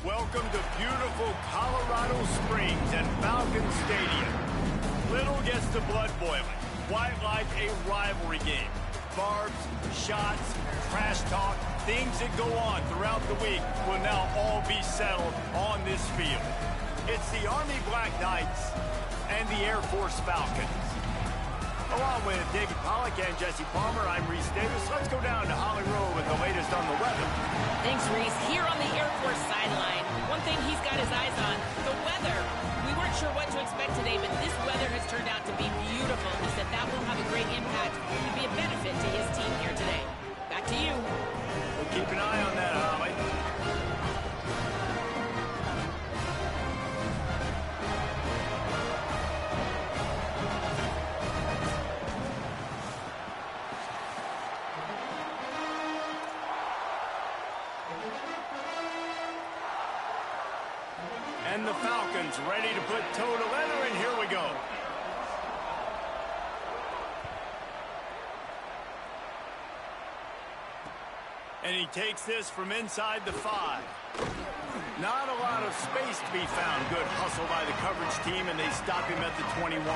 Welcome to beautiful Colorado Springs and Falcon Stadium. Little gets the blood boiling. Quite like a rivalry game. Barbs, shots, trash talk, things that go on throughout the week will now all be settled on this field. It's the Army Black Knights and the Air Force Falcons. Along with David Pollack and Jesse Palmer, I'm Reese Davis. Let's go down to Holly Rowe with the latest on the weather. Thanks, Reese. Here on the Air Force sideline, one thing he's got his eyes on, the weather. We weren't sure what to expect today, but this weather has turned out to be beautiful. He said that will have a great impact and be a benefit to his team here today. Back to you. We'll keep an eye on that, Holly. And the Falcons ready to put toe to leather, and here we go. And he takes this from inside the 5. Not a lot of space to be found. Good hustle by the coverage team, and they stop him at the 21.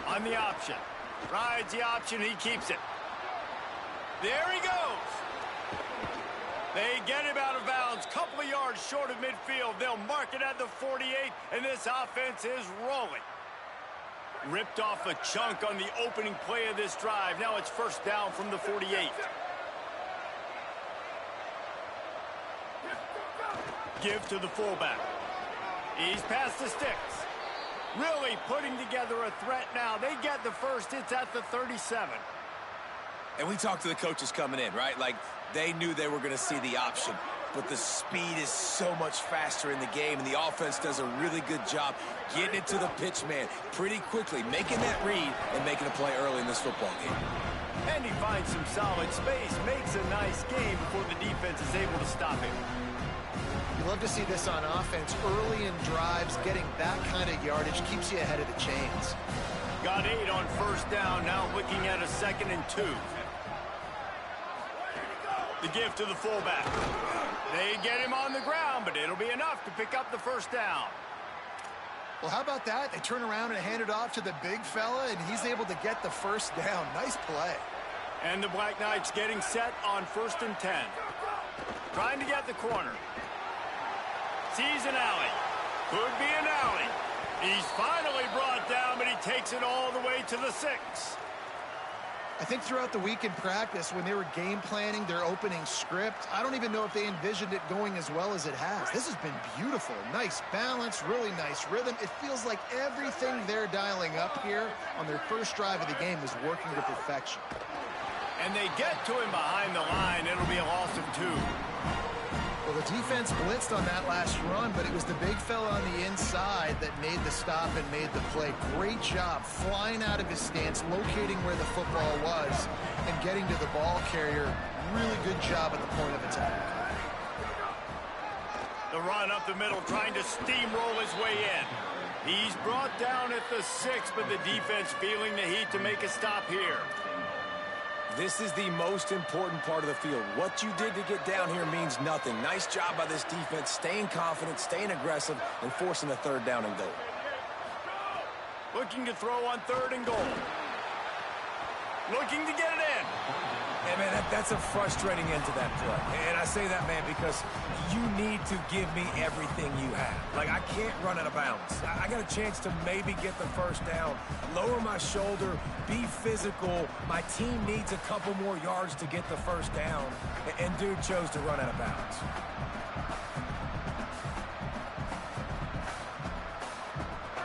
On the option. Rides the option, he keeps it. There he goes. They get him out of bounds. Couple of yards short of midfield. They'll mark it at the 48, and this offense is rolling. Ripped off a chunk on the opening play of this drive. Now it's first down from the 48. Give to the fullback. He's past the sticks. Really putting together a threat now. They get the first. It's at the 37. And we talked to the coaches coming in, right? Like, they knew they were going to see the option. But the speed is so much faster in the game, and the offense does a really good job getting it to the pitch man pretty quickly, making that read and making a play early in this football game. And he finds some solid space, makes a nice game before the defense is able to stop him. You love to see this on offense. Early in drives, getting that kind of yardage keeps you ahead of the chains. Got 8 on first down, now looking at a 2nd and 2. The give to the fullback. They get him on the ground, but it'll be enough to pick up the first down. Well, how about that? They turn around and hand it off to the big fella, and he's able to get the first down. Nice play. And the Black Knights getting set on 1st and 10. Trying to get the corner. Sees an alley. Could be an alley. He's finally brought down, but he takes it all the way to the 6. I think throughout the week in practice, when they were game planning their opening script, I don't even know if they envisioned it going as well as it has. This has been beautiful. Nice balance, really nice rhythm. It feels like everything they're dialing up here on their first drive of the game is working to perfection. And they get to him behind the line. It'll be a loss of 2. Well, the defense blitzed on that last run, but it was the big fella on the inside that made the stop and made the play. Great job flying out of his stance, locating where the football was, and getting to the ball carrier. Really good job at the point of attack. The run up the middle, trying to steamroll his way in. He's brought down at the 6, but the defense feeling the heat to make a stop here. This is the most important part of the field. What you did to get down here means nothing. Nice job by this defense, staying confident, staying aggressive, and forcing the 3rd down and goal. Looking to throw on 3rd and goal. Looking to get it in. Hey, man, that's a frustrating end to that play. And I say that, man, because you need to give me everything you have. Like, I can't run out of bounds. I got a chance to maybe get the first down, lower my shoulder, be physical. My team needs a couple more yards to get the first down. And dude chose to run out of bounds.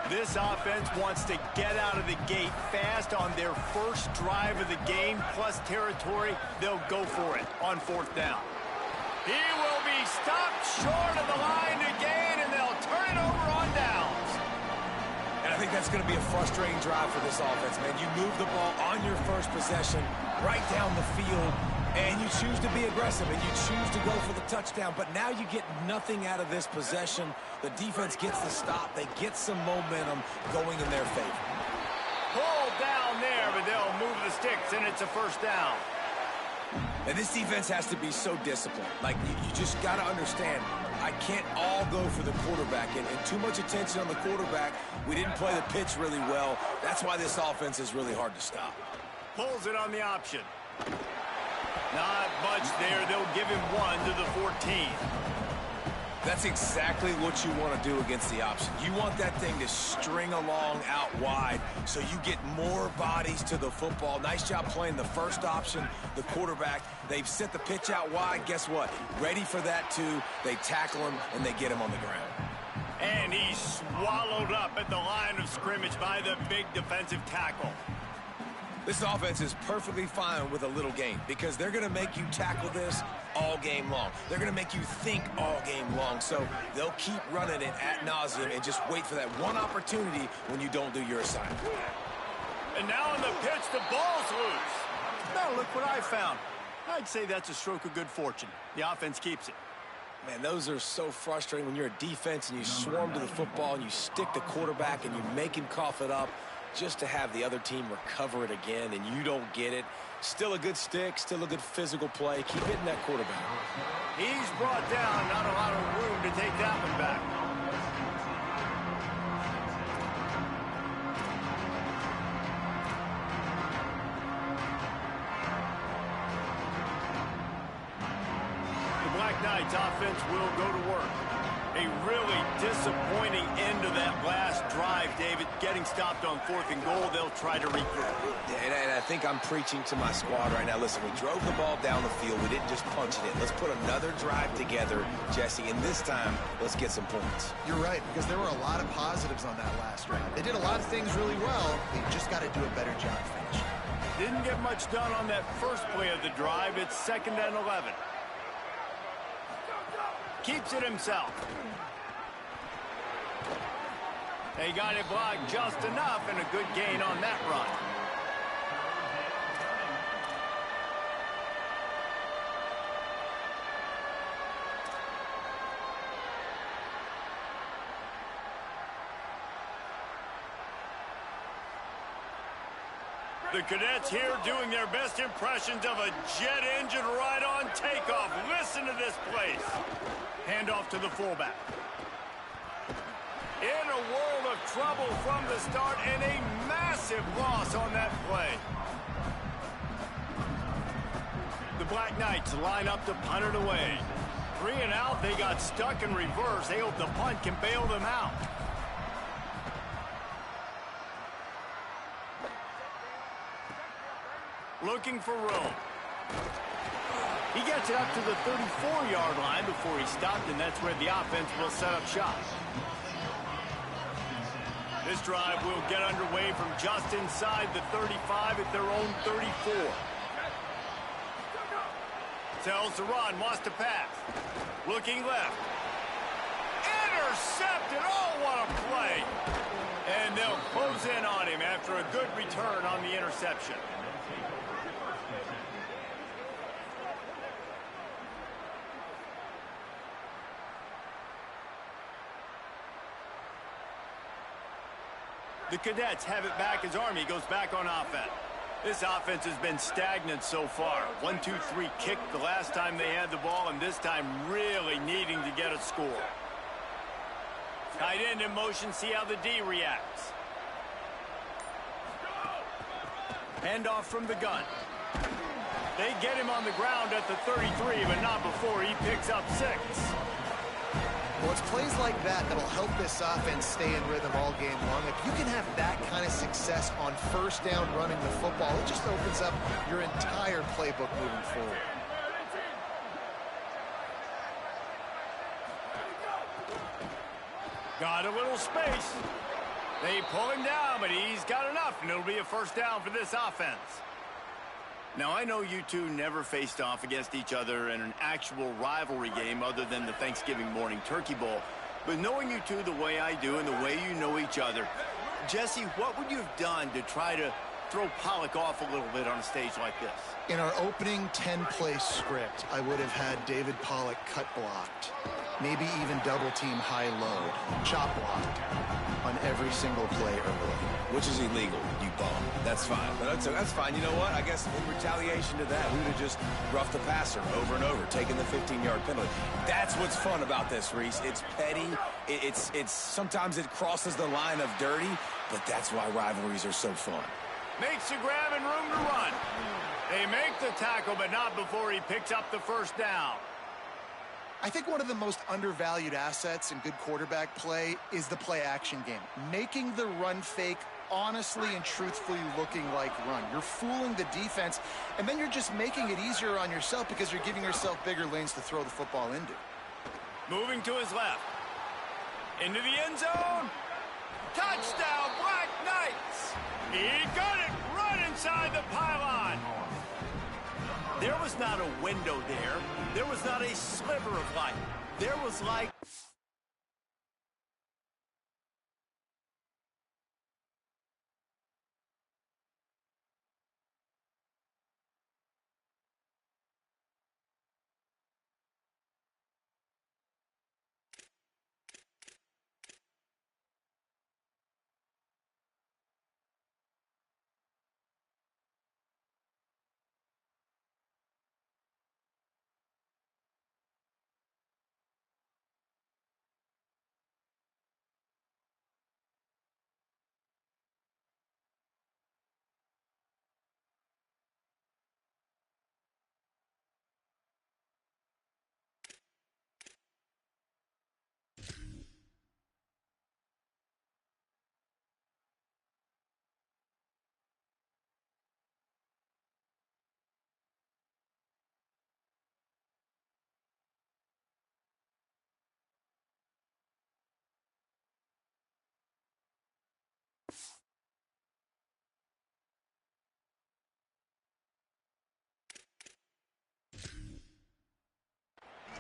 This offense wants to get out of the gate fast on their first drive of the game, plus territory. They'll go for it on 4th down. He will be stopped short of the line to gain, and they'll turn it over on downs. And I think that's going to be a frustrating drive for this offense, man. You move the ball on your first possession. right down the field, and you choose to be aggressive, and you choose to go for the touchdown. But now you get nothing out of this possession. The defense gets the stop. They get some momentum going in their favor. Pulled down there, but they'll move the sticks, and it's a first down. And this defense has to be so disciplined. Like, you just got to understand, I can't all go for the quarterback. And too much attention on the quarterback. We didn't play the pitch really well. That's why this offense is really hard to stop. Pulls it on the option. Not much there. They'll give him 1 to the 14. That's exactly what you want to do against the option. You want that thing to string along out wide so you get more bodies to the football. Nice job playing the first option, the quarterback. They've set the pitch out wide. Guess what? Ready for that, too. They tackle him, and they get him on the ground. And he's swallowed up at the line of scrimmage by the big defensive tackle. This offense is perfectly fine with a little game because they're going to make you tackle this all game long. They're going to make you think all game long. So they'll keep running it ad nauseum and just wait for that one opportunity when you don't do your assignment. And now on the pitch, the ball's loose. Now look what I found. I'd say that's a stroke of good fortune. The offense keeps it. Man, those are so frustrating when you're a defense and you swarm to the football and you stick the quarterback and you make him cough it up. Just to have the other team recover it again and you don't get it. Still a good stick, still a good physical play. Keep hitting that quarterback. He's brought down, not a lot of room to take that one back. The Black Knights offense will go to work. A really disappointing end to that last drive, David. Getting stopped on 4th and goal, they'll try to regroup. Yeah, and I think I'm preaching to my squad right now. Listen, we drove the ball down the field. We didn't just punch it in. Let's put another drive together, Jesse, and this time, let's get some points. You're right, because there were a lot of positives on that last drive. They did a lot of things really well. They just got to do a better job finishing. Didn't get much done on that first play of the drive. It's 2nd and 11. Keeps it himself. They got it blocked just enough and a good gain on that run. The Cadets here doing their best impressions of a jet engine right on takeoff. Listen to this place. Handoff to the fullback. In a world of trouble from the start and a massive loss on that play. The Black Knights line up to punt it away. 3 and out, they got stuck in reverse. They hope the punt can bail them out. Looking for room. He gets it up to the 34-yard line before he stopped, and that's where the offense will set up shop. This drive will get underway from just inside the 35 at their own 34. Tells to run, wants to pass. Looking left. Intercepted! Oh, what a play! And they'll close in on him after a good return on the interception. The Cadets have it back as Army goes back on offense. This offense has been stagnant so far. 1-2-3 kick the last time they had the ball, and this time really needing to get a score. Tight end in motion, see how the D reacts. Handoff from the gun. They get him on the ground at the 33, but not before he picks up 6. Well, it's plays like that that'll help this offense stay in rhythm all game long. If you can have that kind of success on first down running the football, it just opens up your entire playbook moving forward. Got a little space. They pull him down, but he's got enough, and it'll be a first down for this offense. Now, I know you two never faced off against each other in an actual rivalry game other than the Thanksgiving morning Turkey Bowl. But knowing you two the way I do and the way you know each other, Jesse, what would you have done to try to throw Pollock off a little bit on a stage like this? In our opening 10-play script, I would have had David Pollock cut blocked, maybe even double-team high-load, chop blocked on every single play early. Which is illegal, you bum. That's fine. But that's fine. You know what? I guess in retaliation to that, we would have just roughed the passer over and over, taking the 15-yard penalty. That's what's fun about this, Reese. It's petty. It's sometimes it crosses the line of dirty, but that's why rivalries are so fun. Makes the grab and room to run. They make the tackle, but not before he picks up the first down. I think one of the most undervalued assets in good quarterback play is the play-action game. Making the run fake honestly and truthfully looking like run. You're fooling the defense, and then you're just making it easier on yourself because you're giving yourself bigger lanes to throw the football into. Moving to his left. Into the end zone. Touchdown, Black Knights! He got it right inside the pylon. There was not a window there. There was not a sliver of light. There was like...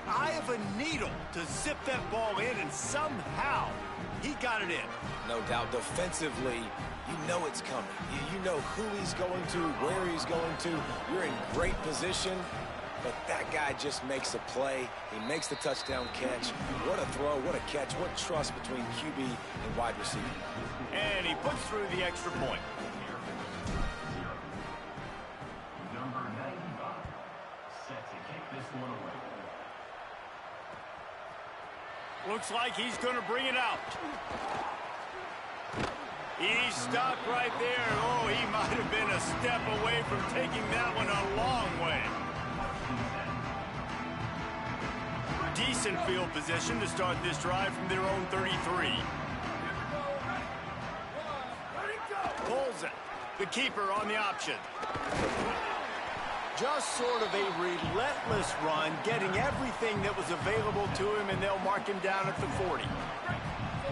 eye of a needle to zip that ball in, and somehow he got it in. No doubt defensively, you know it's coming. You know who he's going to, where he's going to. You're in great position, but that guy just makes a play. He makes the touchdown catch. What a throw, what a catch, what trust between QB and wide receiver. And he puts through the extra point. Number 95, set to kick this one away. Looks like he's going to bring it out. He's stopped right there. Oh, he might have been a step away from taking that one a long way. Decent field position to start this drive from their own 33. Pulls it. The keeper on the option. Just sort of a relentless run, getting everything that was available to him, and they'll mark him down at the 40.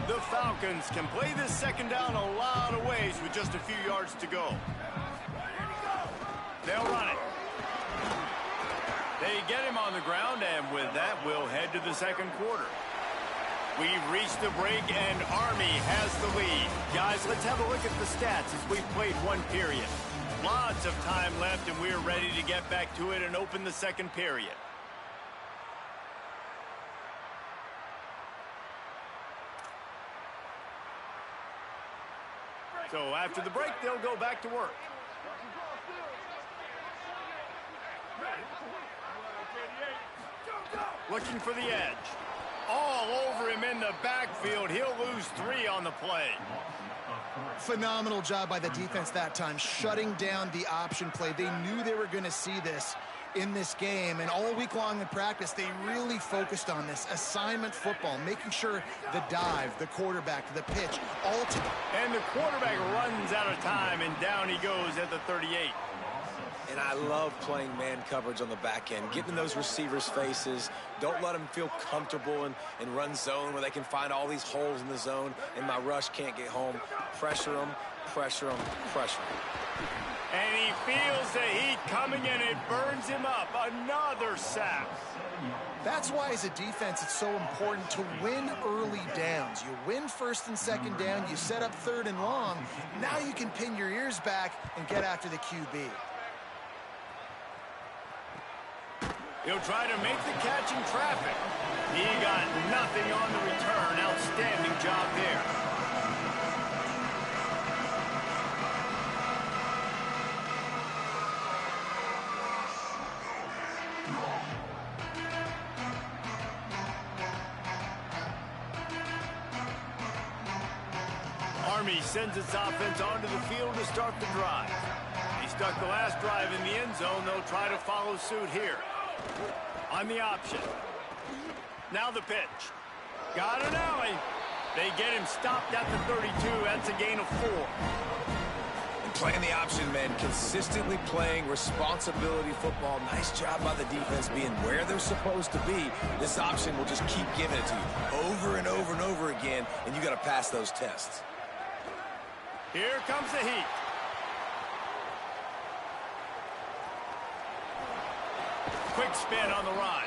The Falcons can play this second down a lot of ways with just a few yards to go. They'll run it. They get him on the ground, and with that, we'll head to the second quarter. We've reached the break, and Army has the lead. Guys, let's have a look at the stats as we've played one period. Lots of time left, and we're ready to get back to it and open the second period. So after the break, they'll go back to work. Looking for the edge. All over him in the backfield. He'll lose 3 on the play. Phenomenal job by the defense that time, shutting down the option play. They knew they were going to see this in this game, and all week long in practice, they really focused on this assignment football, making sure the dive, the quarterback, the pitch, all together. And the quarterback runs out of time, and down he goes at the 38. And I love playing man coverage on the back end, getting in those receivers' faces. Don't let them feel comfortable and run zone where they can find all these holes in the zone and my rush can't get home. Pressure them, pressure him, pressure him. And he feels the heat coming and it burns him up. Another sack. That's why, as a defense, it's so important to win early downs. You win first and second down, you set up third and long. Now you can pin your ears back and get after the QB. He'll try to make the catch in traffic. He got nothing on the return. Outstanding job there. Army sends its offense onto the field to start the drive. He stuck the last drive in the end zone. They'll try to follow suit here. On the option. Now the pitch. Got an alley. They get him stopped at the 32. That's a gain of 4. And playing the option, man, consistently playing responsibility football. Nice job by the defense being where they're supposed to be. This option will just keep giving it to you over and over and over again, and you got to pass those tests. Here comes the heat. Quick spin on the run.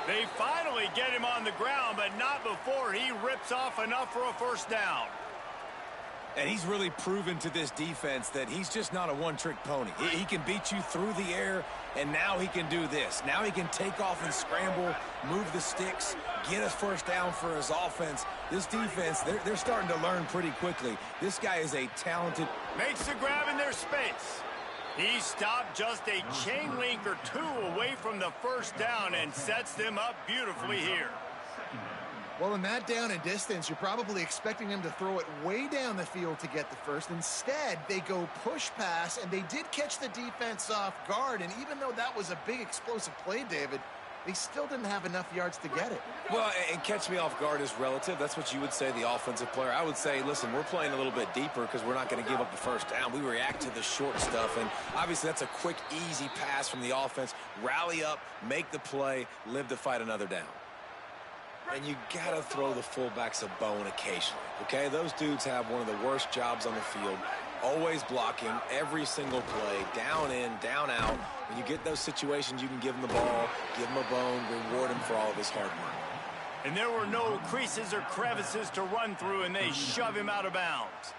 They finally get him on the ground, but not before he rips off enough for a first down. And he's really proven to this defense that he's just not a one-trick pony. He can beat you through the air, and now he can do this. Now he can take off and scramble, move the sticks, get a first down for his offense. This defense, they're starting to learn pretty quickly. This guy is a talented... Makes the grab in their space. He stopped just a chain link or two away from the first down and sets them up beautifully here. Well, in that down and distance, you're probably expecting them to throw it way down the field to get the first. Instead, they go push pass, and they did catch the defense off guard. And even though that was a big explosive play, David, they still didn't have enough yards to get it. Well, and catch me off guard is relative. That's what you would say, the offensive player. I would say, listen, we're playing a little bit deeper because we're not going to give up the first down. We react to the short stuff, and obviously that's a quick, easy pass from the offense. Rally up, make the play, live to fight another down. And you got to throw the fullbacks a bone occasionally, okay? Those dudes have one of the worst jobs on the field, always blocking every single play, down in, down out. When you get those situations, you can give him the ball, give him a bone, reward him for all of his hard work. And there were no creases or crevices to run through, and they shove him out of bounds.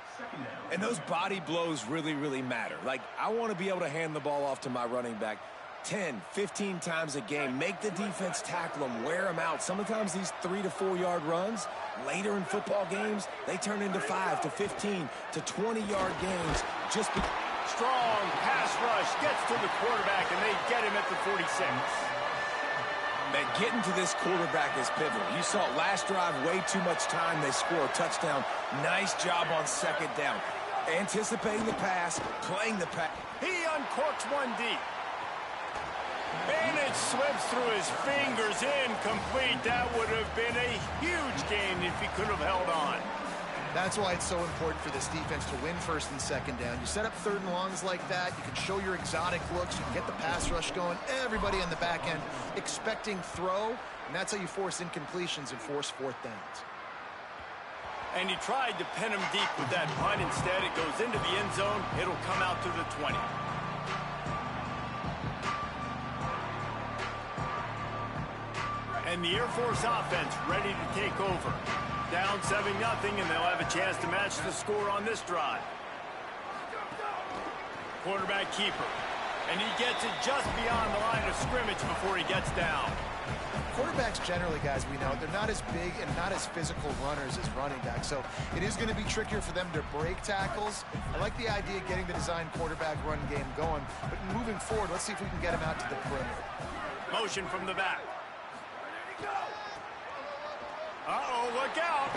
And those body blows really, really matter. Like, I want to be able to hand the ball off to my running back 10, 15 times a game. Make the defense tackle them, wear them out. Sometimes these 3 to 4 yard runs, later in football games, they turn into 5 to 15 to 20 yard gains. Strong pass rush gets to the quarterback, and they get him at the 46. Man, getting to this quarterback is pivotal. You saw last drive, way too much time. They score a touchdown. Nice job on second down. Anticipating the pass, playing the pass. He uncorks one deep. And it slips through his fingers, incomplete. That would have been a huge gain if he could have held on. That's why it's so important for this defense to win first and second down. You set up third and longs like that, you can show your exotic looks, you can get the pass rush going, everybody on the back end expecting throw, and that's how you force incompletions and force fourth downs. And he tried to pin him deep with that punt. Instead, it goes into the end zone. It'll come out to the 20. And the Air Force offense ready to take over. Down 7-0, and they'll have a chance to match the score on this drive. Quarterback keeper. And he gets it just beyond the line of scrimmage before he gets down. Quarterbacks generally, guys, we know, they're not as big and not as physical runners as running backs, so it is going to be trickier for them to break tackles. I like the idea of getting the design quarterback run game going, but moving forward, let's see if we can get him out to the perimeter. Motion from the back. Uh-oh, look out.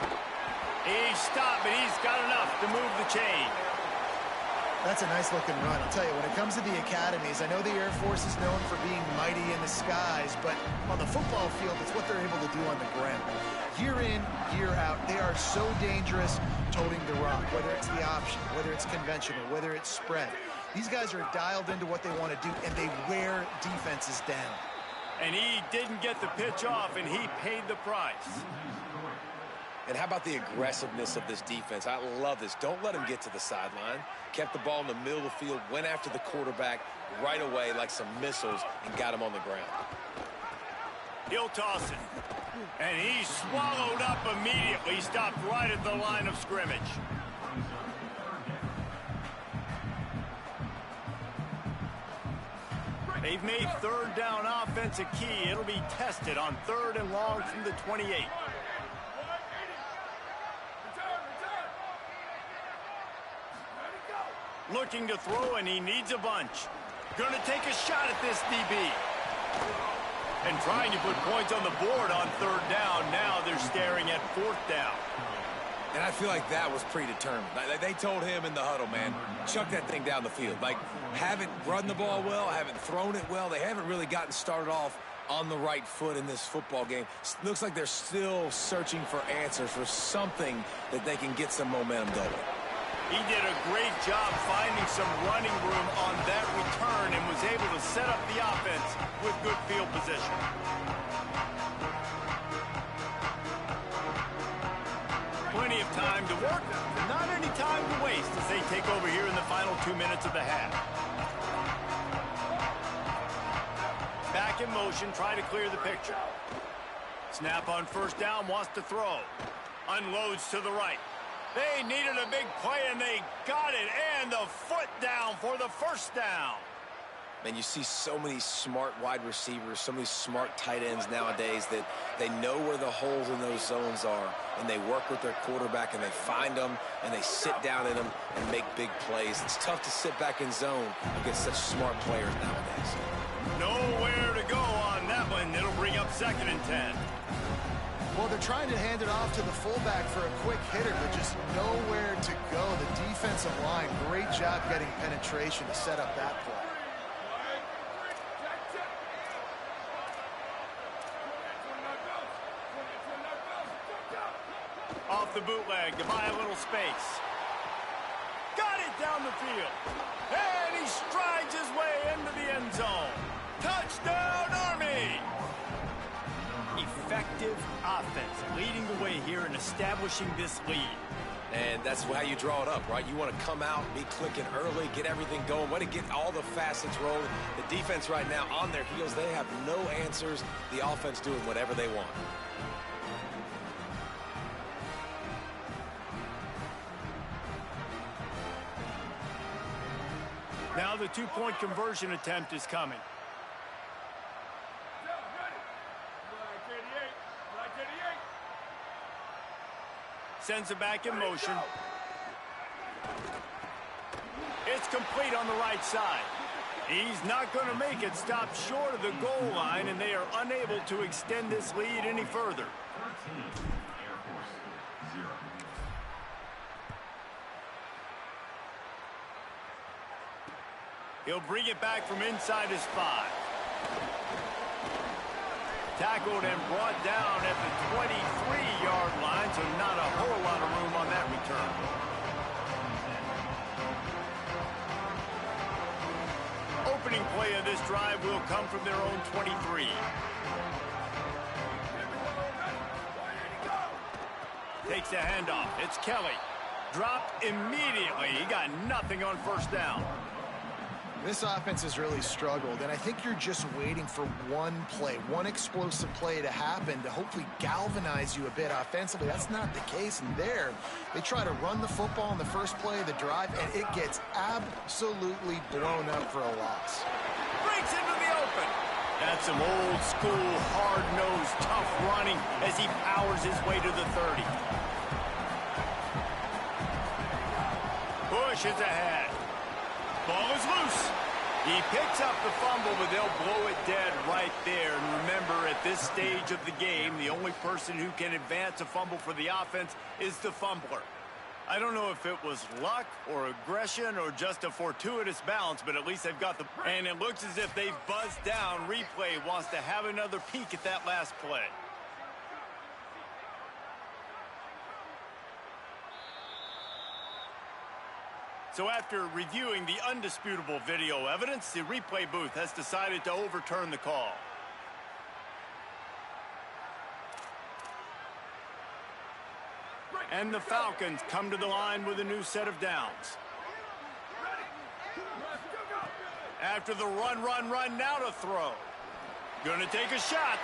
He's stopped, but he's got enough to move the chain. That's a nice-looking run. I'll tell you, when it comes to the academies, I know the Air Force is known for being mighty in the skies, but on the football field, it's what they're able to do on the ground. Year in, year out, they are so dangerous toting the rock, whether it's the option, whether it's conventional, whether it's spread. These guys are dialed into what they want to do, and they wear defenses down. And he didn't get the pitch off, and he paid the price. And how about the aggressiveness of this defense? I love this. Don't let him get to the sideline. Kept the ball in the middle of the field, went after the quarterback right away like some missiles and got him on the ground. He'll toss it. And he's swallowed up immediately. Stopped right at the line of scrimmage. They've made third down offense a key. It'll be tested on 3rd and long from the 28. Looking to throw, and he needs a bunch. Going to take a shot at this DB. And trying to put points on the board on 3rd down. Now they're staring at 4th down. And I feel like that was predetermined. They told him in the huddle, man, chuck that thing down the field. Like, haven't run the ball well, haven't thrown it well. They haven't really gotten started off on the right foot in this football game. Looks like they're still searching for answers, for something that they can get some momentum going. He did a great job finding some running room on that return and was able to set up the offense with good field position. Plenty of time to work, not any time to waste as they take over here in the final 2 minutes of the half. Back in motion, try to clear the picture. Snap on 1st down, wants to throw. Unloads to the right. They needed a big play, and they got it. And the foot down for the 1st down. Man, you see so many smart wide receivers, so many smart tight ends nowadays that they know where the holes in those zones are, and they work with their quarterback, and they find them, and they sit down in them and make big plays. It's tough to sit back in zone against such smart players nowadays. Nowhere to go on that one. It'll bring up 2nd and 10. Well, they're trying to hand it off to the fullback for a quick hitter, but just nowhere to go. The defensive line, great job getting penetration to set up that play. Off the bootleg to buy a little space. Got it down the field. And he strides his way into the end zone. Touchdown, Army! Effective offense leading the way here and establishing this lead. And that's how you draw it up, right? You want to come out, be clicking early, get everything going, want to get all the facets rolling. The defense right now on their heels, they have no answers. The offense doing whatever they want. Now the 2-point conversion attempt is coming. Sends it back in motion. It's complete on the right side. He's not going to make it. Stop short of the goal line, and they are unable to extend this lead any further. 13, Air Force 0. He'll bring it back from inside his 5. Tackled and brought down at the 23-yard line, so not a whole lot of room on that return. Opening play of this drive will come from their own 23. Takes a handoff. It's Kelly. Dropped immediately. He got nothing on 1st down. This offense has really struggled, and I think you're just waiting for one play, one explosive play to happen to hopefully galvanize you a bit offensively. That's not the case, and there they try to run the football in the first play of the drive, and it gets absolutely blown up for a loss. Breaks into the open. That's some old school, hard-nosed, tough running as he powers his way to the 30. Pushes ahead. Ball is loose. He picks up the fumble, but they'll blow it dead right there. And remember, at this stage of the game, the only person who can advance a fumble for the offense is the fumbler. I don't know if it was luck or aggression or just a fortuitous bounce, but at least they've got the... And it looks as if they've buzzed down. Replay wants to have another peek at that last play. So after reviewing the undisputable video evidence, the replay booth has decided to overturn the call. And the Falcons come to the line with a new set of downs. After the run, now to throw. Gonna take a shot.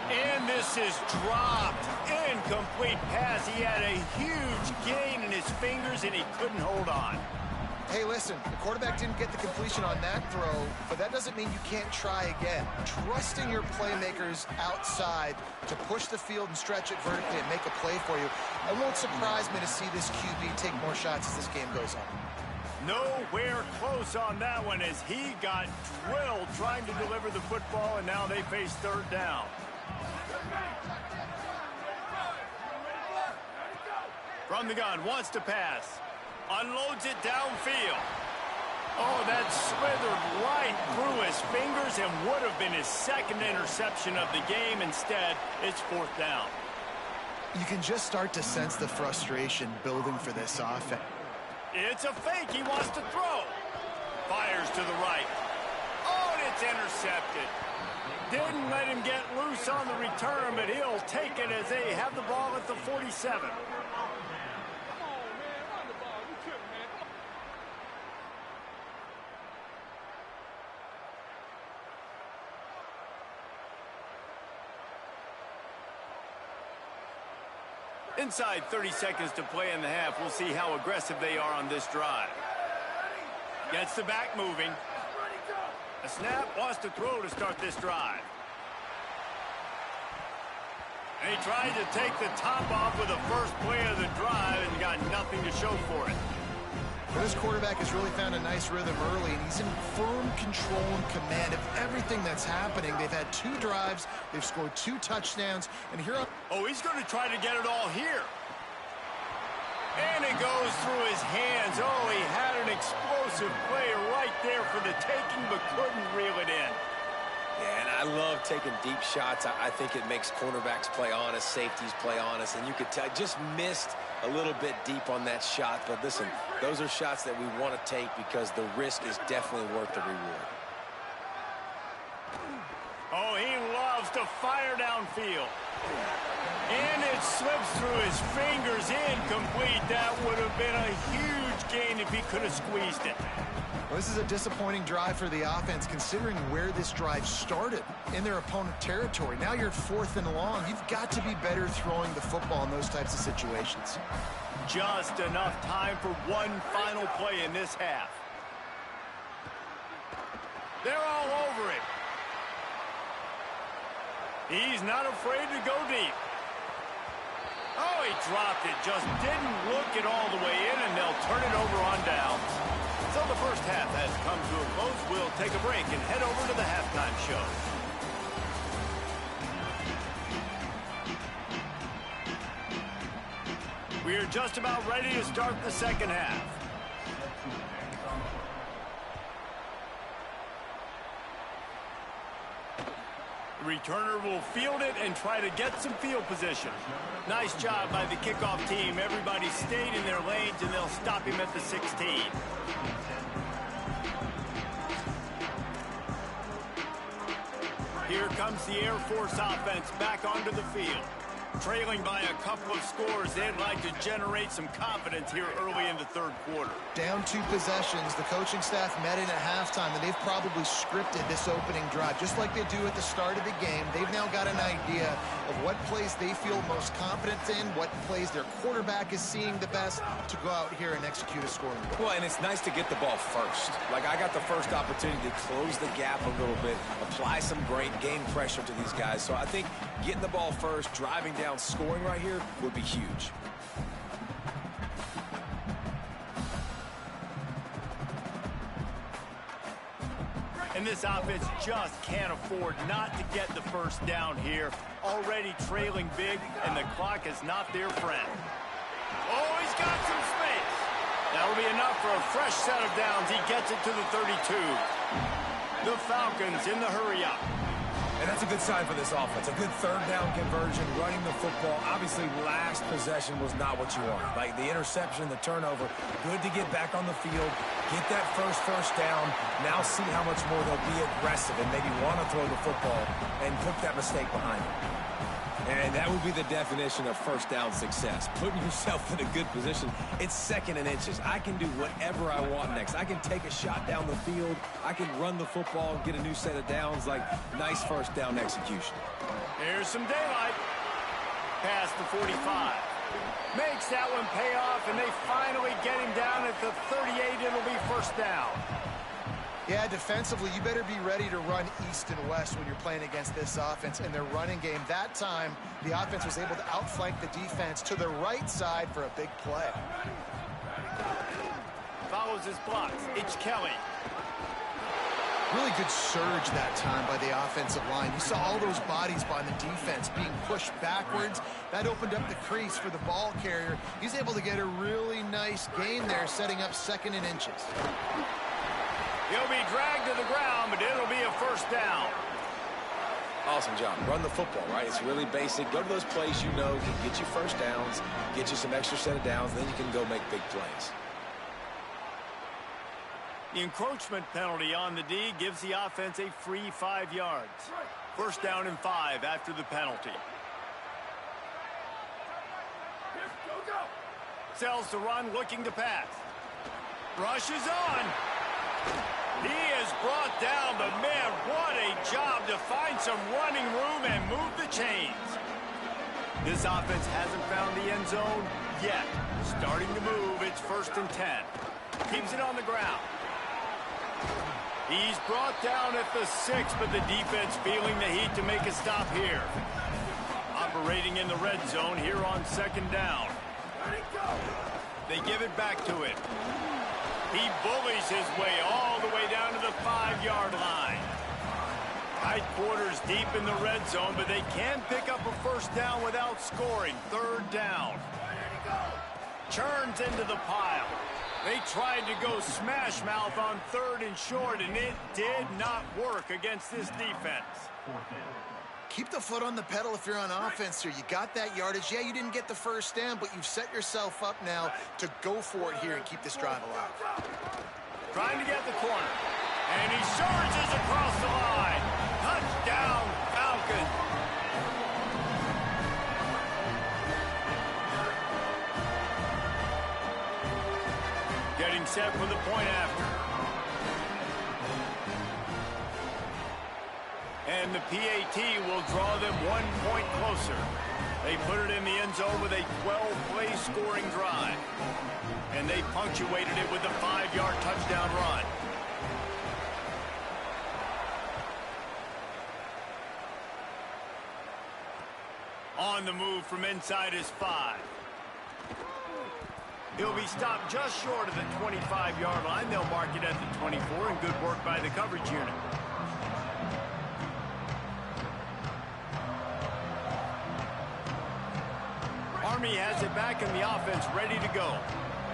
And this is dropped. Incomplete pass. He had a huge gain in his fingers, and he couldn't hold on. Hey, listen, the quarterback didn't get the completion on that throw, but that doesn't mean you can't try again. Trusting your playmakers outside to push the field and stretch it vertically and make a play for you. It won't surprise me to see this QB take more shots as this game goes on. Nowhere close on that one as he got drilled trying to deliver the football, and now they face third down. From the gun, wants to pass. Unloads it downfield. Oh, that slithered right through his fingers and would have been his second interception of the game. Instead, it's fourth down. You can just start to sense the frustration building for this offense. It's a fake. He wants to throw. Fires to the right. Oh, and it's intercepted. Didn't let him get loose on the return, but he'll take it as they have the ball at the 47. Inside 30 seconds to play in the half. We'll see how aggressive they are on this drive. Gets the back moving. A snap, wants to throw to start this drive. And he tried to take the top off with the first play of the drive and got nothing to show for it. Well, this quarterback has really found a nice rhythm early, and he's in firm control and command of everything that's happening. They've had 2 drives, they've scored 2 touchdowns, and here... Oh, he's going to try to get it all here. And it goes through his hands. Oh, he had an explosive play right there for the taking, but couldn't reel it in. Yeah, and I love taking deep shots. I think it makes cornerbacks play honest, safeties play honest, and you could tell just missed a little bit deep on that shot. But listen, those are shots that we want to take because the risk is definitely worth the reward. Oh, he loves to fire downfield. And it slips through his fingers, incomplete. That would have been a huge gain if he could have squeezed it. Well, this is a disappointing drive for the offense, considering where this drive started in their opponent territory. Now you're 4th and long. You've got to be better throwing the football in those types of situations. Just enough time for one final play in this half. They're all over it. He's not afraid to go deep. Oh, he dropped it. Just didn't look it all the way in, and they'll turn it over on downs. So the first half has come to a close. We'll take a break and head over to the halftime show. We are just about ready to start the second half. The returner will field it and try to get some field position. Nice job by the kickoff team. Everybody stayed in their lanes, and they'll stop him at the 16. Here comes the Air Force offense back onto the field. Trailing by a couple of scores, they'd like to generate some confidence here early in the third quarter. Down 2 possessions, the coaching staff met in at halftime, and they've probably scripted this opening drive. Just like they do at the start of the game, they've now got an idea of what plays they feel most confident in, what plays their quarterback is seeing the best to go out here and execute a scoring drive. Well, and it's nice to get the ball first. Like, I got the first opportunity to close the gap a little bit, apply some great game pressure to these guys. So I think getting the ball first, driving down, scoring right here would be huge. And this offense just can't afford not to get the first down here. Already trailing big, and the clock is not their friend. Oh, he's got some space. That'll be enough for a fresh set of downs. He gets it to the 32. The Falcons in the hurry-up. And that's a good sign for this offense. A good third down conversion, running the football. Obviously, last possession was not what you want. Like the interception, the turnover. Good to get back on the field, get that first down. Now see how much more they'll be aggressive and maybe want to throw the football and put that mistake behind them. And that would be the definition of first down success. Putting yourself in a good position. It's 2nd and inches. I can do whatever I want next. I can take a shot down the field. I can run the football and get a new set of downs. Like, nice first down execution. Here's some daylight. Past the 45. Makes that one pay off, and they finally get him down at the 38. It'll be first down. Yeah, defensively, you better be ready to run east and west when you're playing against this offense in their running game. That time, the offense was able to outflank the defense to the right side for a big play. Follows his blocks. It's Kelly. Really good surge that time by the offensive line. You saw all those bodies by the defense being pushed backwards. That opened up the crease for the ball carrier. He's able to get a really nice gain there, setting up 2nd and inches. He'll be dragged to the ground, but it'll be a first down. Awesome job. Run the football, right? It's really basic. Go to those plays you know can get you first downs, get you some extra set of downs, then you can go make big plays. The encroachment penalty on the D gives the offense a free 5 yards. First down and 5 after the penalty. Sells to run, looking to pass. Rushes on. He is brought down, but man, what a job to find some running room and move the chains. This offense hasn't found the end zone yet. Starting to move, it's 1st and 10. Keeps it on the ground. He's brought down at the 6, but the defense feeling the heat to make a stop here. Operating in the red zone here on 2nd down. They give it back to him. He bullies his way all the way down to the 5-yard line. Tight quarters deep in the red zone, but they can pick up a first down without scoring. 3rd down. Churns into the pile. They tried to go smash mouth on 3rd and short, and it did not work against this defense. Keep the foot on the pedal if you're on offense here. You got that yardage. Yeah, you didn't get the first down, but you've set yourself up now to go for it here and keep this drive alive. Trying to get the corner. And he surges across the line. Touchdown, Falcons. Getting set for the point after. And the PAT will draw them 1 point closer. They put it in the end zone with a 12-play scoring drive. And they punctuated it with a 5-yard touchdown run. On the move from inside his 5. He'll be stopped just short of the 25-yard line. They'll mark it at the 24, and good work by the coverage unit. Army has it back in the offense ready to go.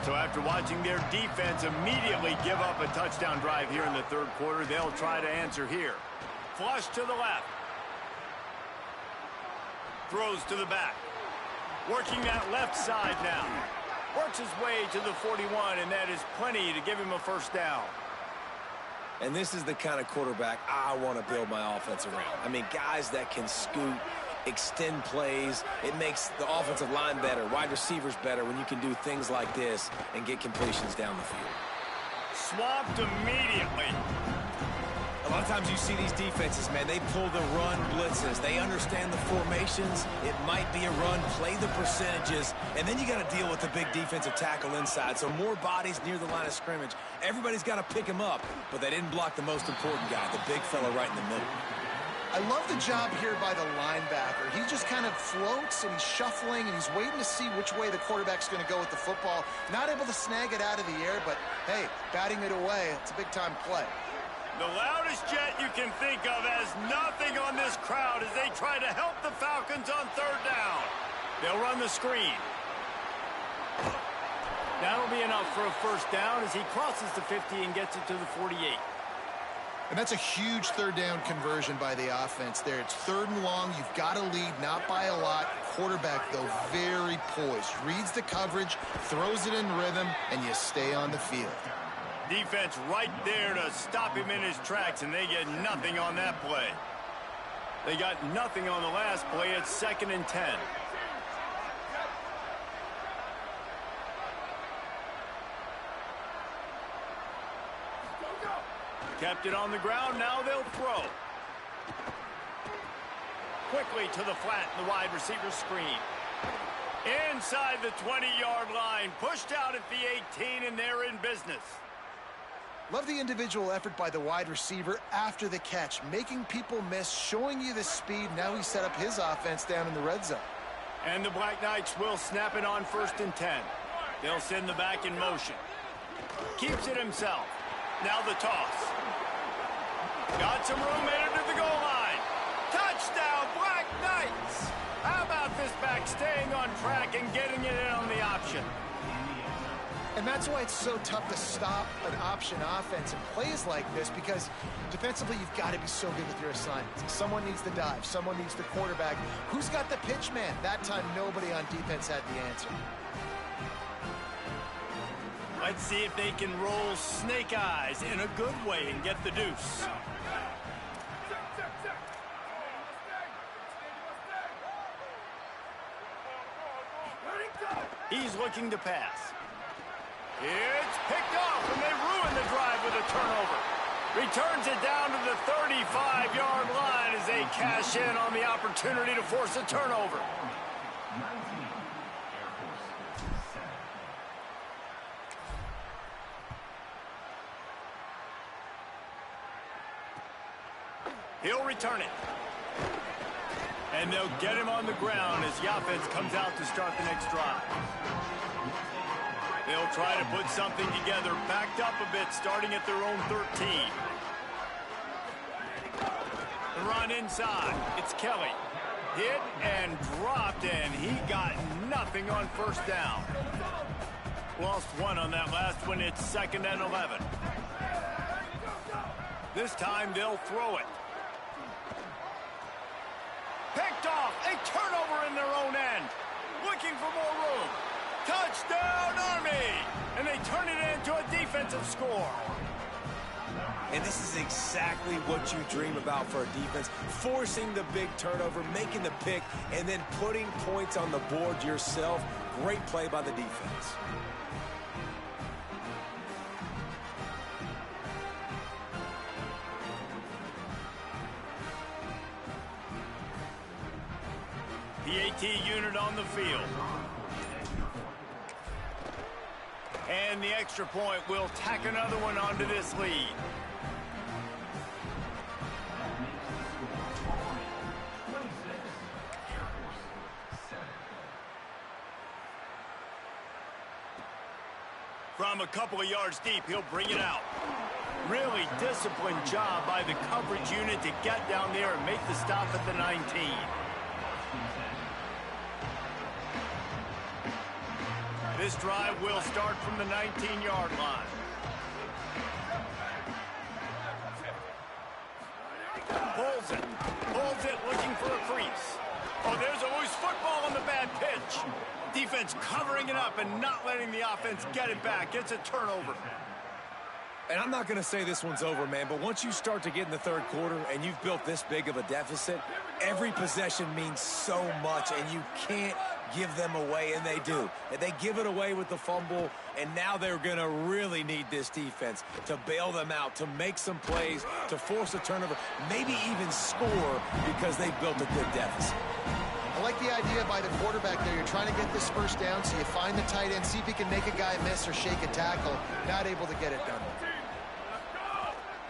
So after watching their defense immediately give up a touchdown drive here in the 3rd quarter, they'll try to answer here. Flush to the left. Throws to the back. Working that left side now. Works his way to the 41, and that is plenty to give him a first down. And this is the kind of quarterback I want to build my offense around. I mean, guys that can scoot, extend plays. It makes the offensive line better, wide receivers better when you can do things like this and get completions down the field. Swamped immediately. A lot of times you see these defenses, man, they pull the run blitzes. They understand the formations. It might be a run, play the percentages, and then you got to deal with the big defensive tackle inside. So more bodies near the line of scrimmage. Everybody's got to pick him up, but they didn't block the most important guy, the big fella right in the middle. I love the job here by the linebacker. He just kind of floats, and he's shuffling, and he's waiting to see which way the quarterback's going to go with the football. Not able to snag it out of the air, but, hey, batting it away, it's a big-time play. The loudest jet you can think of has nothing on this crowd as they try to help the Falcons on 3rd down. They'll run the screen. That'll be enough for a first down as he crosses the 50 and gets it to the 48. And that's a huge 3rd down conversion by the offense there. It's 3rd and long. You've got to lead, not by a lot. Quarterback, though, very poised. Reads the coverage, throws it in rhythm, and you stay on the field. Defense right there to stop him in his tracks, and they get nothing on that play. They got nothing on the last play. It's 2nd and 10. Kept it on the ground. Now they'll throw. Quickly to the flat in the wide receiver screen. Inside the 20-yard line. Pushed out at the 18, and they're in business. Love the individual effort by the wide receiver after the catch, making people miss, showing you the speed. Now he set up his offense down in the red zone. And the Black Knights will snap it on 1st and 10. They'll send the back in motion. Keeps it himself. Now the toss. Got some room headed to the goal line. Touchdown, Black Knights! How about this back staying on track and getting it in on the option? And that's why it's so tough to stop an option offense in plays like this, because defensively you've got to be so good with your assignments. Someone needs the dive. Someone needs the quarterback. Who's got the pitch man? That time nobody on defense had the answer. Let's see if they can roll snake eyes in a good way and get the deuce. He's looking to pass. It's picked off, and they ruin the drive with a turnover. Returns it down to the 35-yard line as they cash in on the opportunity to force a turnover. He'll return it. And they'll get him on the ground as the offense comes out to start the next drive. They'll try to put something together, backed up a bit, starting at their own 13. The run inside. It's Kelly. Hit and dropped, and he got nothing on 1st down. Lost one on that last one. It's 2nd and 11. This time they'll throw it. Picked off. A turnover in their own end. Looking for more room. Touchdown, Army! And they turn it into a defensive score. And this is exactly what you dream about for a defense. Forcing the big turnover, making the pick, and then putting points on the board yourself. Great play by the defense. The AT unit on the field. And the extra point will tack another one onto this lead. From a couple of yards deep, he'll bring it out. Really disciplined job by the coverage unit to get down there and make the stop at the 19. This drive will start from the 19-yard line. Pulls it, looking for a crease. Oh, there's a loose football on the bad pitch. Defense covering it up and not letting the offense get it back. It's a turnover. And I'm not going to say this one's over, man, but once you start to get in the 3rd quarter and you've built this big of a deficit, every possession means so much, and you can't give them away, and they do. And they give it away with the fumble, and now they're going to really need this defense to bail them out, to make some plays, to force a turnover, maybe even score because they've built a good deficit. I like the idea by the quarterback there. You're trying to get this 1st down, so you find the tight end, see if he can make a guy miss or shake a tackle. Not able to get it done.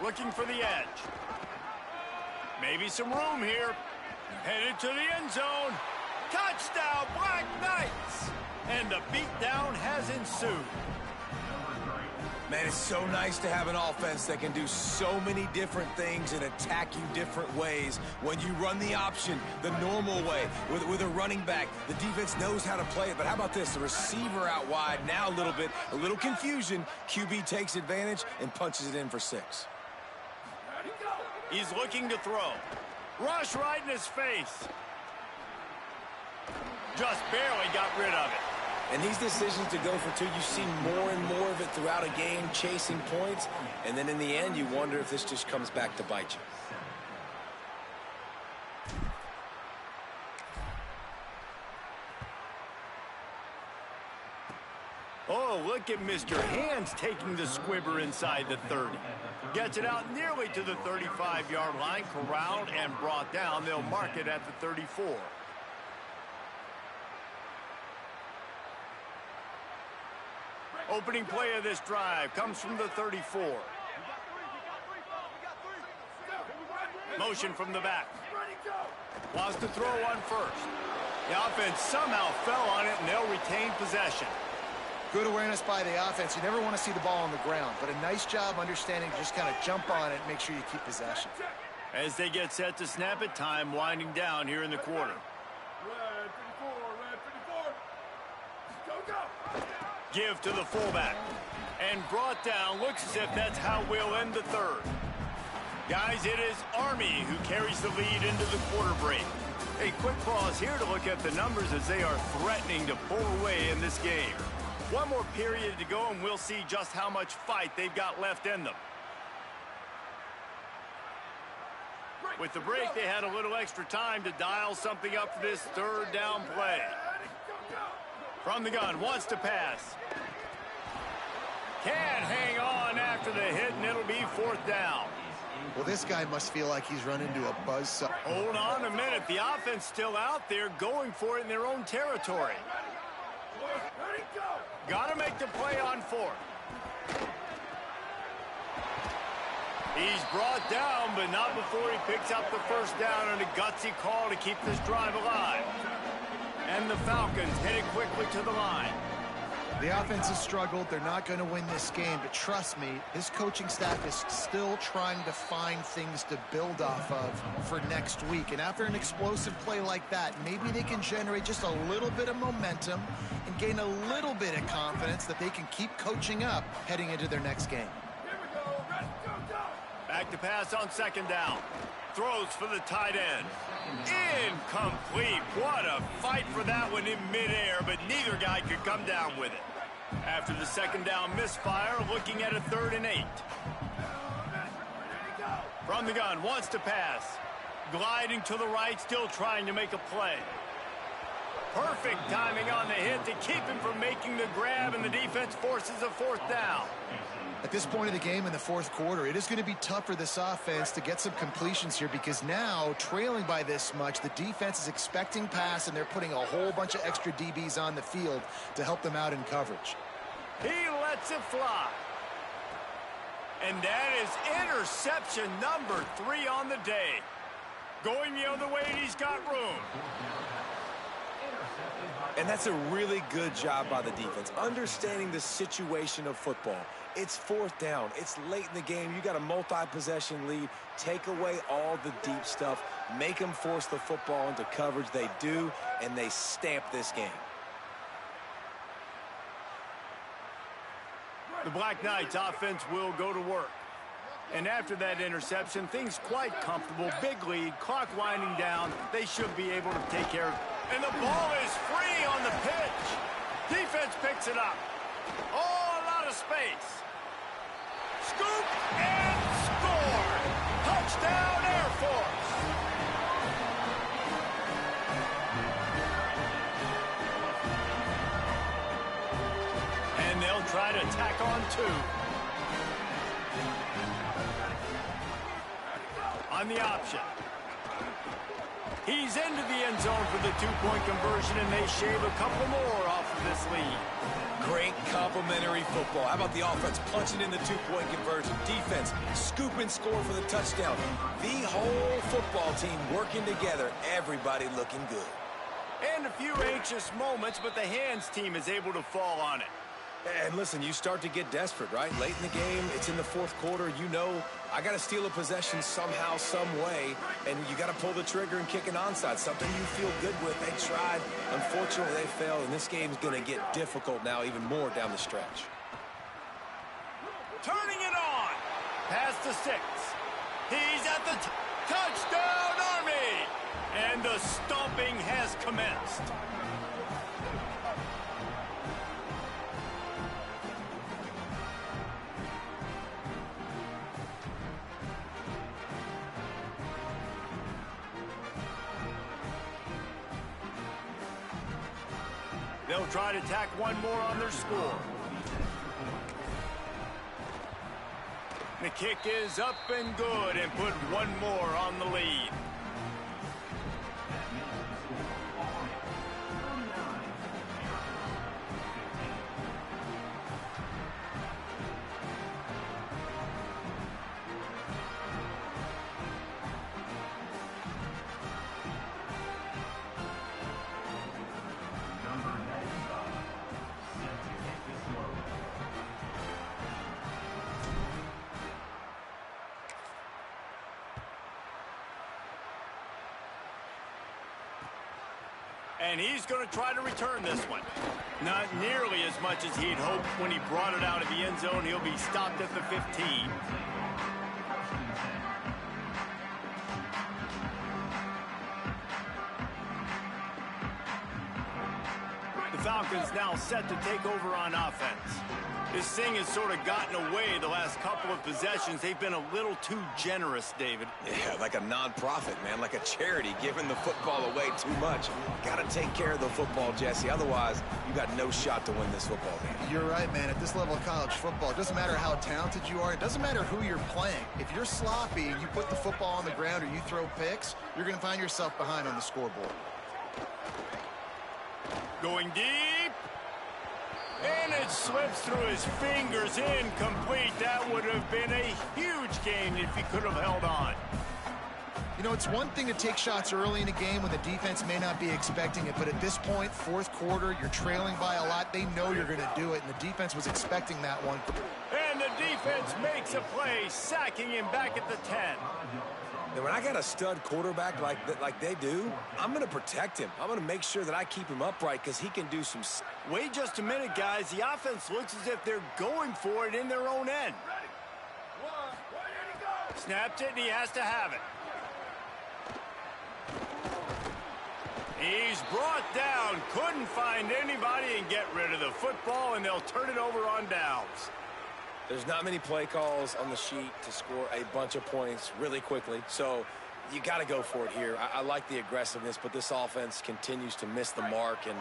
Looking for the edge. Maybe some room here. Headed to the end zone. Touchdown, Black Knights! And the beatdown has ensued. Man, it's so nice to have an offense that can do so many different things and attack you different ways. When you run the option the normal way with a running back, the defense knows how to play it. But how about this? The receiver out wide, now a little confusion. QB takes advantage and punches it in for 6. He's looking to throw. Rush right in his face. Just barely got rid of it. And these decisions to go for 2, you see more and more of it throughout a game, chasing points. And then in the end, you wonder if this just comes back to bite you. Oh, look at Mr. Hands taking the squibber inside the 30. Gets it out nearly to the 35-yard line, corralled and brought down. They'll mark it at the 34. Opening play of this drive comes from the 34. Motion from the back. Wants to throw on first. The offense somehow fell on it, and they'll retain possession. Good awareness by the offense. You never want to see the ball on the ground, but a nice job understanding to just kind of jump on it and make sure you keep possession. As they get set to snap it, time winding down here in the quarter. Give to the fullback. And brought down. Looks as if that's how we'll end the third. Guys, it is Army who carries the lead into the quarter break. A quick pause here to look at the numbers as they are threatening to pull away in this game. One more period to go, and we'll see just how much fight they've got left in them. With the break, they had a little extra time to dial something up for this third down play. From the gun, wants to pass. Can't hang on after the hit, and it'll be fourth down. Well, this guy must feel like he's run into a buzzsaw. Hold on a minute. The offense still out there going for it in their own territory. Got to make the play on fourth. He's brought down, but not before he picks up the first down on a gutsy call to keep this drive alive. And the Falcons headed quickly to the line. The offense has struggled. They're not going to win this game, but trust me, this coaching staff is still trying to find things to build off of for next week. And after an explosive play like that, maybe they can generate just a little bit of momentum and gain a little bit of confidence that they can keep coaching up heading into their next game. Back to pass on second down. Throws for the tight end. Incomplete. What a fight for that one in midair, but neither guy could come down with it. After the second down misfire, looking at a 3rd and 8. From the gun, wants to pass. Gliding to the right, still trying to make a play. Perfect timing on the hit to keep him from making the grab, and the defense forces a fourth down. At this point of the game in the fourth quarter, it is going to be tough for this offense to get some completions here because now, trailing by this much, the defense is expecting pass, and they're putting a whole bunch of extra DBs on the field to help them out in coverage. He lets it fly. And that is interception number 3 on the day. Going the other way, and he's got room. And that's a really good job by the defense, understanding the situation of football. It's fourth down. It's late in the game. You got a multi-possession lead. Take away all the deep stuff. Make them force the football into coverage. They do, and they stamp this game. The Black Knights offense will go to work. And after that interception, things quite comfortable. Big lead, clock winding down. They should be able to take care of it. And the ball is free on the pitch. Defense picks it up. Oh, a lot of space. Scoop and score. Touchdown, Air Force. And they'll try to tack on 2. On the option. He's into the end zone for the 2-point conversion, and they shave a couple more off of this lead. Great complementary football. How about the offense punching in the 2-point conversion? Defense, scoop and score for the touchdown. The whole football team working together. Everybody looking good. And a few anxious moments, but the Hands team is able to fall on it. And listen, you start to get desperate, right? Late in the game, it's in the fourth quarter. You know, I got to steal a possession somehow, some way, and you got to pull the trigger and kick an onside, something you feel good with. They tried. Unfortunately, they failed, and this game's going to get difficult now, even more down the stretch. Turning it on. Past the 6. He's at the touchdown, Army! And the stomping has commenced. They'll try to tack one more on their score. The kick is up and good and put one more on the lead. And he's going to try to return this one. Not nearly as much as he'd hoped when he brought it out of the end zone. He'll be stopped at the 15. The Falcons now set to take over on offense. This thing has sort of gotten away the last couple of possessions. They've been a little too generous, David. Yeah, like a non-profit, man, like a charity giving the football away too much. Got to take care of the football, Jesse. Otherwise, you got no shot to win this football game. You're right, man. At this level of college football, it doesn't matter how talented you are. It doesn't matter who you're playing. If you're sloppy and you put the football on the ground or you throw picks, you're going to find yourself behind on the scoreboard. Going deep. And it slips through his fingers, incomplete. That would have been a huge gain if he could have held on. You know, it's one thing to take shots early in a game when the defense may not be expecting it, but at this point, fourth quarter, you're trailing by a lot. They know you're going to do it, and the defense was expecting that one. And the defense makes a play, sacking him back at the 10. And when I got a stud quarterback like they do, I'm going to protect him. I'm going to make sure that I keep him upright because he can do some... Wait just a minute, guys. The offense looks as if they're going for it in their own end. Snapped it, and he has to have it. He's brought down. Couldn't find anybody and get rid of the football, and they'll turn it over on downs. There's not many play calls on the sheet to score a bunch of points really quickly, so you got to go for it here. I like the aggressiveness, but this offense continues to miss the mark, and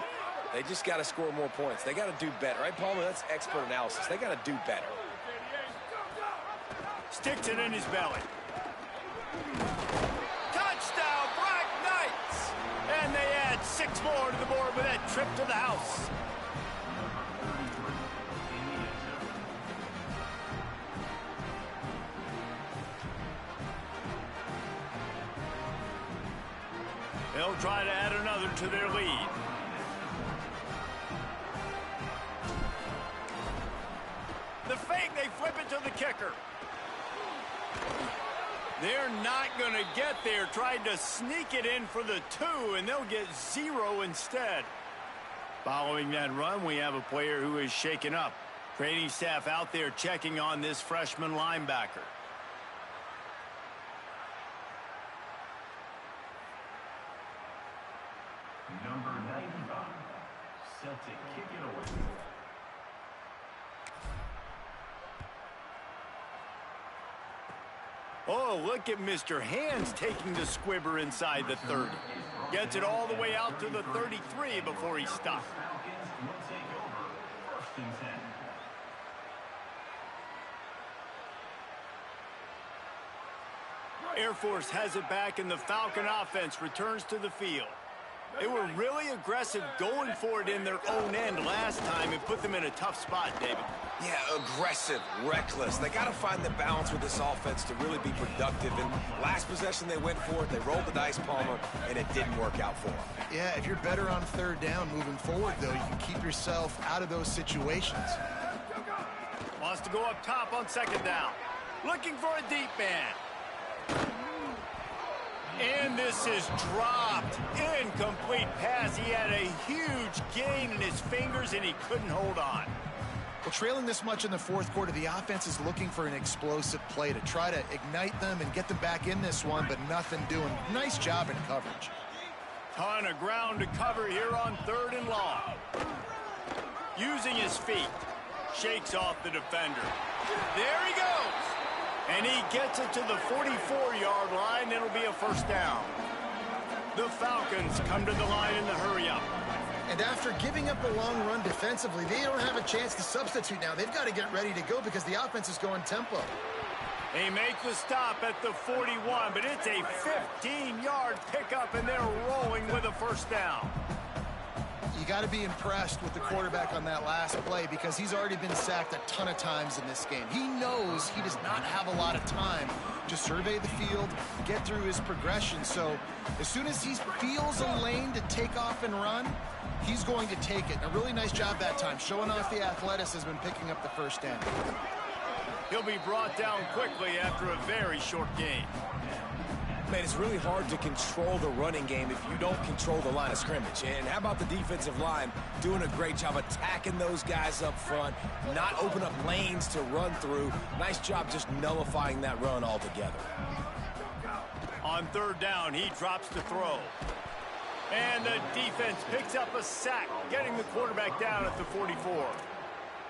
they just got to score more points. They got to do better, right, Palmer? That's expert analysis. They got to do better. Sticks it in his belly. Touchdown, Black Knights! And they add 6 more to the board with that trip to the house. They'll try to add another to their lead. The fake, they flip it to the kicker. They're not going to get there. Tried to sneak it in for the 2, and they'll get 0 instead. Following that run, we have a player who is shaken up. Training staff out there checking on this freshman linebacker. Number 95, set to kick it away. Oh, look at Mr. Hands taking the squibber inside the 30. Gets it all the way out to the 33 before he stopped. Falcons will take over 1st and 10. Air Force has it back, and the Falcon offense returns to the field. They were really aggressive going for it in their own end last time. It put them in a tough spot, David. Yeah, aggressive, reckless. They got to find the balance with this offense to really be productive. And last possession they went for it. They rolled the dice, Palmer, and it didn't work out for them. Yeah, if you're better on 3rd down moving forward, though, you can keep yourself out of those situations. Wants to go up top on 2nd down. Looking for a deep man. And this is dropped. Incomplete pass. He had a huge gain in his fingers, and he couldn't hold on. Well, trailing this much in the 4th quarter, the offense is looking for an explosive play to try to ignite them and get them back in this one, but nothing doing. Nice job in coverage. Ton of ground to cover here on 3rd and long. Using his feet. Shakes off the defender. There he goes. And he gets it to the 44-yard line. It'll be a 1st down. The Falcons come to the line in the hurry-up. And after giving up a long run defensively, they don't have a chance to substitute now. They've got to get ready to go because the offense is going tempo. They make the stop at the 41, but it's a 15-yard pickup, and they're rolling with a first down. You got to be impressed with the quarterback on that last play because he's already been sacked a ton of times in this game. He knows he does not have a lot of time to survey the field, get through his progression. So as soon as he feels a lane to take off and run, he's going to take it. A really nice job that time, showing off the athleticism and picking up the first down. He'll be brought down quickly after a very short game. Man, it's really hard to control the running game if you don't control the line of scrimmage. And how about the defensive line doing a great job attacking those guys up front, not open up lanes to run through. Nice job just nullifying that run altogether. On third down, he drops to throw. And the defense picks up a sack, getting the quarterback down at the 44.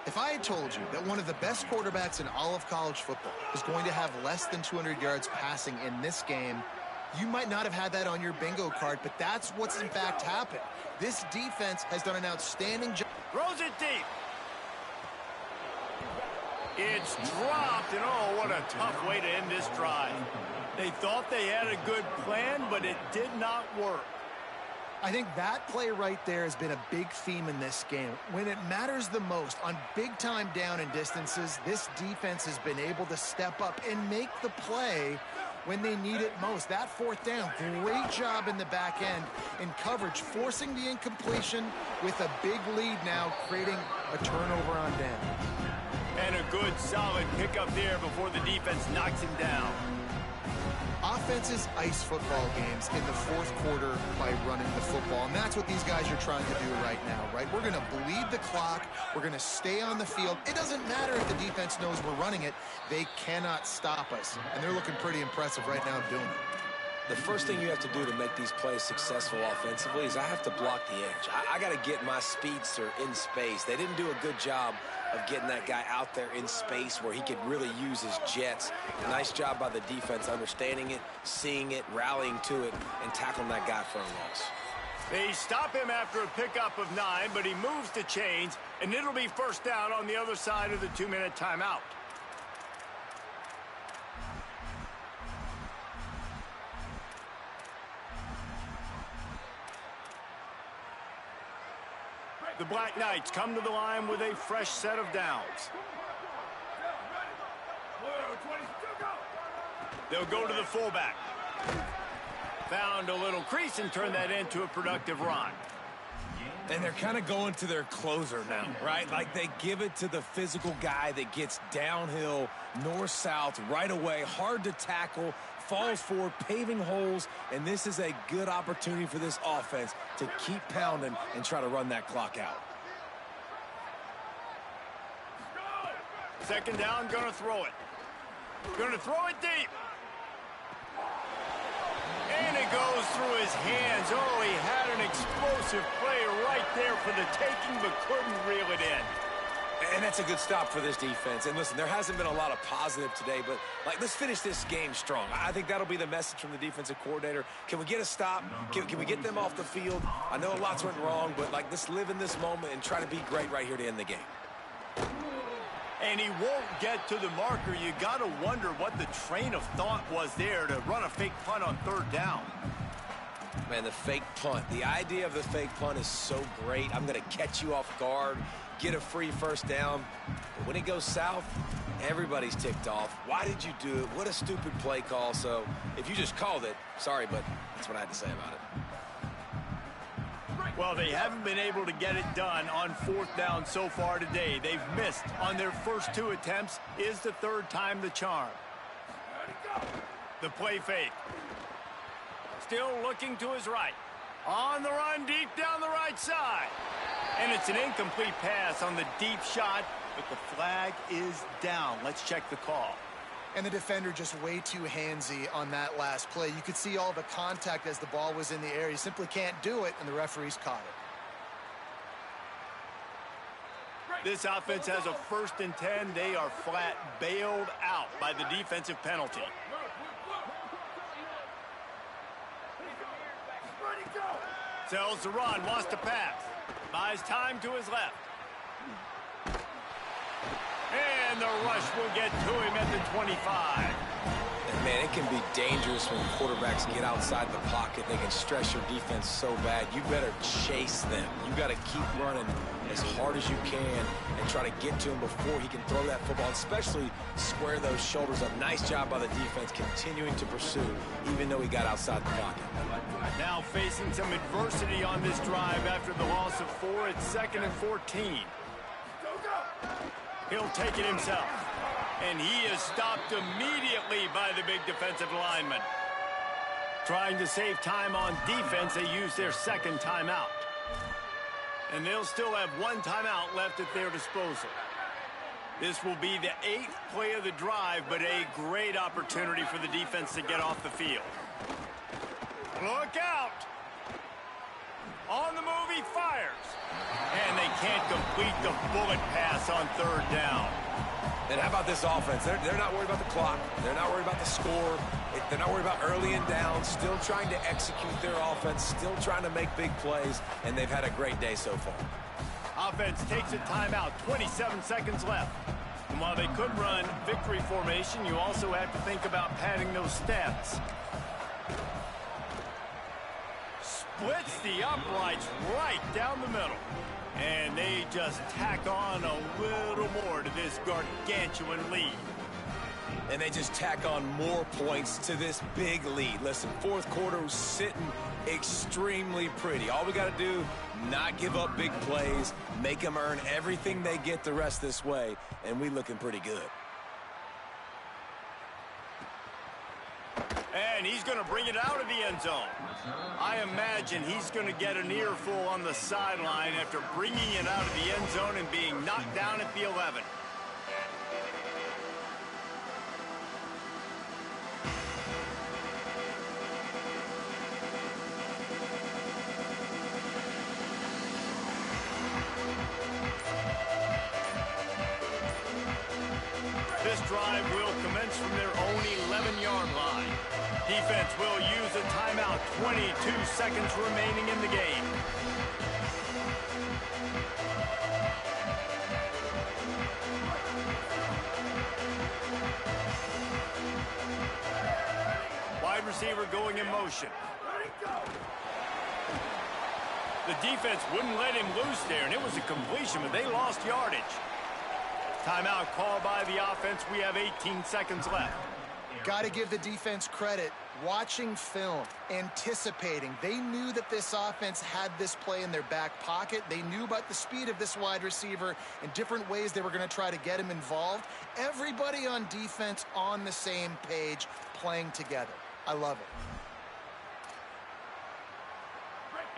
If I had told you that one of the best quarterbacks in all of college football is going to have less than 200 yards passing in this game, you might not have had that on your bingo card, but that's what's in fact happened. This defense has done an outstanding job. Throws it deep. It's dropped, and oh, what a tough way to end this drive. They thought they had a good plan, but it did not work. I think that play right there has been a big theme in this game. When it matters the most, on big-time down and distances, this defense has been able to step up and make the play when they need it most. That fourth down, great job in the back end in coverage, forcing the incompletion with a big lead now, creating a turnover on down. And a good, solid pickup there before the defense knocks him down. Offenses ice football games in the fourth quarter by running the football, and that's what these guys are trying to do right now, right? We're going to bleed the clock. We're going to stay on the field. It doesn't matter if the defense knows we're running it. They cannot stop us, and they're looking pretty impressive right now doing it. The first thing you have to do to make these plays successful offensively is I have to block the edge. I got to get my speedster in space. They didn't do a good job of getting that guy out there in space where he could really use his jets. Nice job by the defense understanding it, seeing it, rallying to it, and tackling that guy for a loss. They stop him after a pickup of 9, but he moves the chains, and it'll be first down on the other side of the 2-minute timeout. The Black Knights come to the line with a fresh set of downs. They'll go to the fullback. Found a little crease and turned that into a productive run. And they're kind of going to their closer now, right? Like they give it to the physical guy that gets downhill, north-south, right away, hard to tackle, falls forward, paving holes, and this is a good opportunity for this offense to keep pounding and try to run that clock out. Second down, gonna throw it. Gonna throw it deep. And it goes through his hands. Oh, he had an explosive play right there for the taking, but couldn't reel it in. And that's a good stop for this defense. And listen, there hasn't been a lot of positive today, but let's finish this game strong. I think that'll be the message from the defensive coordinator. Can we get a stop? Can we get them off the field? I know lots went wrong, but let's live in this moment and try to be great right here to end the game. And he won't get to the marker. You got to wonder what the train of thought was there to run a fake punt on third down. Man, the fake punt. The idea of the fake punt is so great. I'm going to catch you off guard, get a free first down. But when it goes south, everybody's ticked off. Why did you do it? What a stupid play call. So if you just called it, sorry, but that's what I had to say about it. Well, they haven't been able to get it done on fourth down so far today. They've missed on their first 2 attempts. Is the third time the charm. The play fake. Still looking to his right. On the run deep down the right side. And it's an incomplete pass on the deep shot, but the flag is down. Let's check the call. And the defender just way too handsy on that last play. You could see all the contact as the ball was in the air. You simply can't do it, and the referees caught it. This offense has a 1st and 10. They are flat bailed out by the defensive penalty. Sells the run, wants to pass. Buys time to his left. And the rush will get to him at the 25. And man, it can be dangerous when quarterbacks get outside the pocket. They can stress your defense so bad. You better chase them. You got to keep running as hard as you can and try to get to him before he can throw that football, especially square those shoulders up. Nice job by the defense continuing to pursue, even though he got outside the pocket. Now facing some adversity on this drive after the loss of 4. It's 2nd and 14. He'll take it himself. And he is stopped immediately by the big defensive lineman. Trying to save time on defense, they use their 2nd timeout. And they'll still have 1 timeout left at their disposal. This will be the 8th play of the drive, but a great opportunity for the defense to get off the field. Look out! On the move, he fires. And they can't complete the bullet pass on 3rd down. And how about this offense? They're not worried about the clock. They're not worried about the score. They're not worried about early and down. Still trying to execute their offense. Still trying to make big plays. And they've had a great day so far. Offense takes a timeout. 27 seconds left. And while they could run victory formation, you also have to think about padding those stats. Splits the uprights right down the middle. And they just tack on a little more to this gargantuan lead. And they just tack on more points to this big lead. Listen, 4th quarter was sitting extremely pretty. All we got to do, not give up big plays, make them earn everything they get the rest this way, and we looking pretty good. And he's going to bring it out of the end zone. I imagine he's going to get an earful on the sideline after bringing it out of the end zone and being knocked down at the 11. This drive will commence from their own 11-yard line. Defense will use a timeout. 22 seconds remaining in the game. Wide receiver going in motion. The defense wouldn't let him loose there, and it was a completion, but they lost yardage. Timeout called by the offense. We have 18 seconds left. Got to give the defense credit. Watching film, anticipating. They knew that this offense had this play in their back pocket. They knew about the speed of this wide receiver and different ways they were going to try to get him involved. Everybody on defense on the same page, playing together. I love it.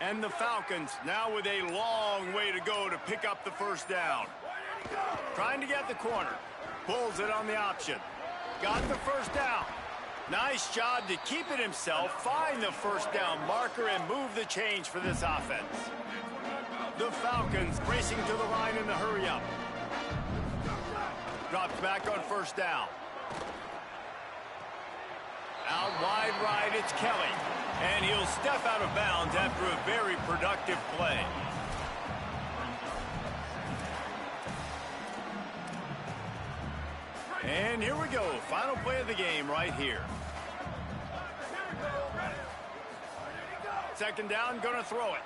And the Falcons now with a long way to go to pick up the 1st down. Trying to get the corner. Pulls it on the option. Got the 1st down. Nice job to keep it himself, find the 1st down marker, and move the change for this offense. The Falcons racing to the line in the hurry-up. Drops back on 1st down. Out wide right, it's Kelly. And he'll step out of bounds after a very productive play. And here we go. Final play of the game right here. 2nd down, gonna throw it.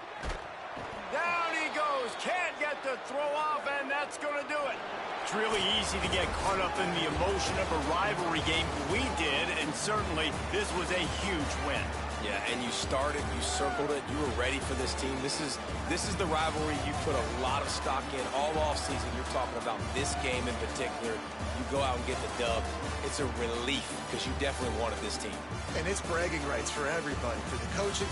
Down he goes. Can't get the throw off, and that's gonna do it. It's really easy to get caught up in the emotion of a rivalry game. We did, and certainly this was a huge win. Yeah, and you started, you circled it, you were ready for this team. This is the rivalry you put a lot of stock in all offseason. You're talking about this game in particular. You go out and get the dub. It's a relief because you definitely wanted this team. And it's bragging rights for everybody, for the coaching